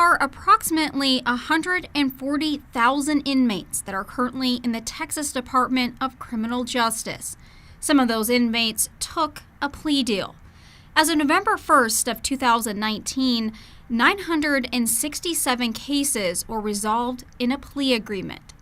are approximately 140,000 inmates that are currently in the Texas Department of Criminal Justice. Some of those inmates took a plea deal. As of November 1st of 2019, 967 cases were resolved in a plea agreement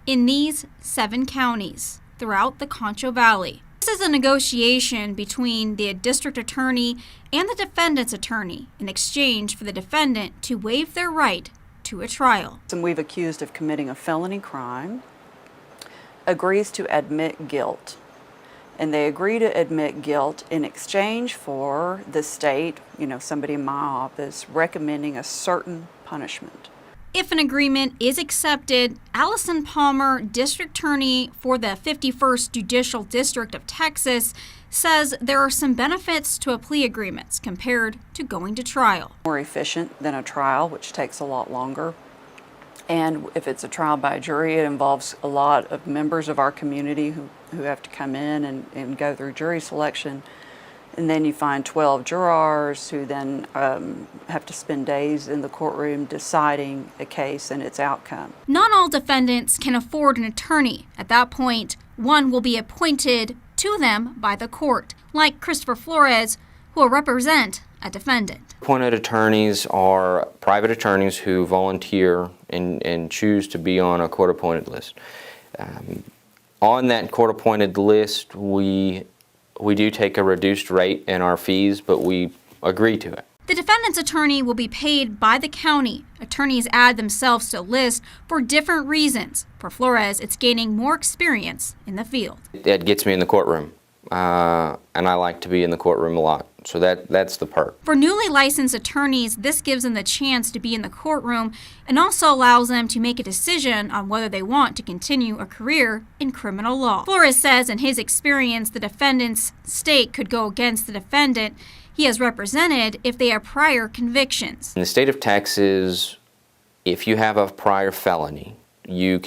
in these 7 counties throughout the Concho Valley. This is a negotiation between the district attorney and the defendant's attorney in exchange for the defendant to waive their right to a trial. And we've accused of committing a felony crime, agrees to admit guilt. And they agree to admit guilt in exchange for the state, somebody in my office, recommending a certain punishment. If an agreement is accepted, Allison Palmer, district attorney for the 51st Judicial District of Texas, says there are some benefits to a plea agreement compared to going to trial. More efficient than a trial, which takes a lot longer. And if it's a trial by jury, it involves a lot of members of our community who have to come in and go through jury selection. And then you find 12 jurors who then have to spend days in the courtroom deciding a case and its outcome. Not all defendants can afford an attorney. At that point, one will be appointed to them by the court, like Christopher Flores, who will represent a defendant. Appointed attorneys are private attorneys who volunteer and choose to be on a court-appointed list. On that court-appointed list, we do take a reduced rate in our fees, but we agree to it. The defendant's attorney will be paid by the county. Attorneys add themselves to a list for different reasons. For Flores, it's gaining more experience in the field. It gets me in the courtroom, and I like to be in the courtroom a lot, so that's the perk. For newly licensed attorneys, this gives them the chance to be in the courtroom and also allows them to make a decision on whether they want to continue a career in criminal law. Flores says in his experience, the defendant's state could go against the defendant he has represented if they have prior convictions. In the state of Texas, if you have a prior felony, you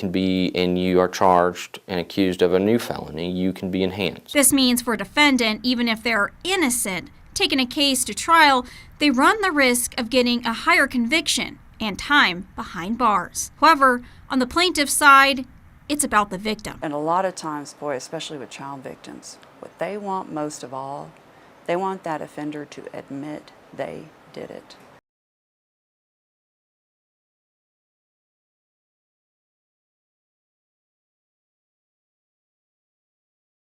are charged and accused of a new felony, you can be enhanced. This means for a defendant, even if they're innocent, taking a case to trial, they run the risk of getting a higher conviction and time behind bars. However, on the plaintiff's side, it's about the victim. And a lot of times, especially with child victims, what they want most of all, they want that offender to admit they did it.